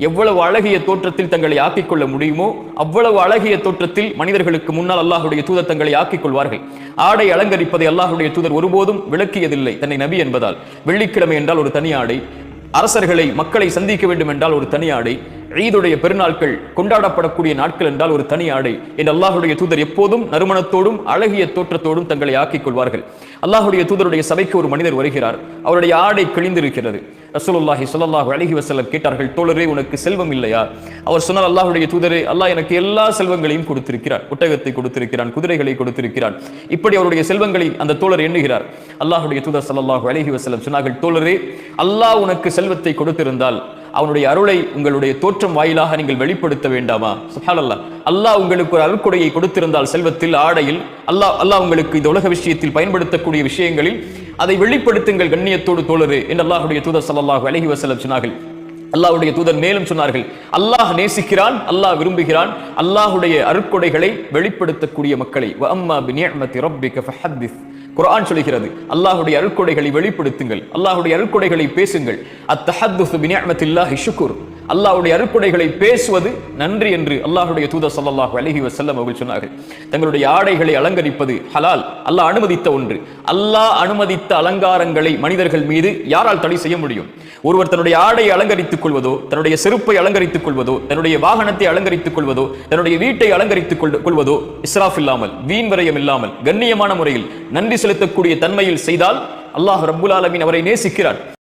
எவ்வளவு அழகிய தோற்றத்தில் தங்களை ஆக்கிக் கொள்ள முடியுமோ அவ்வளவு அழகிய தோற்றத்தில் மனிதர்களுக்கு முன்னால் அல்லாஹுடைய தூதர் தங்களை ஆக்கிக் கொள்வார்கள். ஆடை அலங்கரிப்பதை அல்லாஹுடைய தூதர் ஒருபோதும் விளக்கியதில்லை தன்னை நபி என்பதால். வெள்ளிக்கிழமை என்றால் ஒரு தனி ஆடை, அரசர்களை மக்களை சந்திக்க வேண்டும் என்றால் ஒரு தனி ஆடை, ஈதுடைய பெருநாட்கள் கொண்டாடப்படக்கூடிய நாட்கள் என்றால் ஒரு தனி ஆடை என்று அல்லாஹுடைய தூதர் எப்போதும் நறுமணத்தோடும் அழகிய தோற்றத்தோடும் தங்களை ஆக்கிக் கொள்வார்கள். அல்லாஹுடைய தூதருடைய சபைக்கு ஒரு மனிதர் வருகிறார். அவருடைய ஆடை கிழிந்திருக்கிறது. ரசூலுல்லாஹி ஸல்லல்லாஹு அலைஹி வஸல்லம் கேட்டார்கள், தோழரே உனக்கு செல்வம் இல்லையா? அவர் சொன்னார், அல்லாஹுடைய தூதரே, அல்லாஹ் எனக்கு எல்லா செல்வங்களையும் கொடுத்திருக்கிறார். ஒட்டகத்தை கொடுத்திருக்கிறான், குதிரைகளை கொடுத்திருக்கிறான். இப்படி அவருடைய செல்வங்களை அந்த தோழர் எண்ணுகிறார். அல்லாஹுடைய தூதர் ஸல்லல்லாஹு அலைஹி வஸல்லம் சொன்னார்கள், தோழரே, அல்லாஹ் உனக்கு செல்வத்தை கொடுத்திருந்தால் அவனுடைய அருளை உங்களுடைய தோற்றம் வாயிலாக நீங்கள் வெளிப்படுத்த வேண்டாமா? சுப்ஹானல்லாஹ். அல்லாஹ் உங்களுக்கு ஒரு அருட்கொடையை கொடுத்திருந்தால் செல்வத்தில், ஆடையில், அல்லாஹ் உங்களுக்கு இந்த உலக விஷயத்தில் பயன்படுத்தக்கூடிய விஷயங்களில் அதை வெளிப்படுத்துங்கள் கண்ணியத்தோடு தோழரே என்று அல்லாஹுடைய தூதர் ஸல்லல்லாஹு அலைஹி வஸல்லம் சொன்னார்கள். அல்லாஹ்வுடைய தூதர் மேலும் சொன்னார்கள், அல்லாஹ் நேசிக்கிறான், அல்லாஹ் விரும்புகிறான் அல்லாஹ்வுடைய அருட்கொடைகளை வெளிப்படுத்தக்கூடிய மக்களை. வ அம்மா பிநிஅமதி ரப்பிக ஃபஹத்திஸ். குர்ஆன் சொல்கிறது, அல்லாஹ்வுடைய அருட்கொடைகளை வெளிப்படுத்துங்கள், அல்லாஹ்வுடைய அருட்கொடைகளை பேசுங்கள். அத்தஹத்துஸு பிநிஅமத்தில்லாஹி ஷுக்ர். அல்லாஹ்வுடைய அருட்கொடைகளை பேசுவது நன்றி என்று அல்லாஹ்வுடைய தூதர் ஸல்லல்லாஹு அலைஹி வஸல்லம் அவர்கள் சொன்னார்கள். தங்களுடைய ஆடைகளை அலங்கரிப்பது ஹலால், அல்லாஹ் அனுமதித்த ஒன்று. அல்லாஹ் அனுமதித்த அலங்காரங்களை மனிதர்கள் மீது யாரால் தடை செய்ய முடியும்? ஒருவர் தன்னுடைய ஆடையை அலங்கரித்துக் கொள்வதோ, தன்னுடைய செருப்பை அலங்கரித்துக் கொள்வதோ, தன்னுடைய வாகனத்தை அலங்கரித்துக் கொள்வதோ, தன்னுடைய வீட்டை அலங்கரித்துக் கொள்வதோ இஸ்ராஃப் இல்லாமல், வீண் விரயம் இல்லாமல், கண்ணியமான முறையில் நன்றி செலுத்தக்கூடிய தன்மையில் செய்தால் அல்லாஹ் ரப்புல் ஆலமீன் அவரை நேசிக்கிறார்.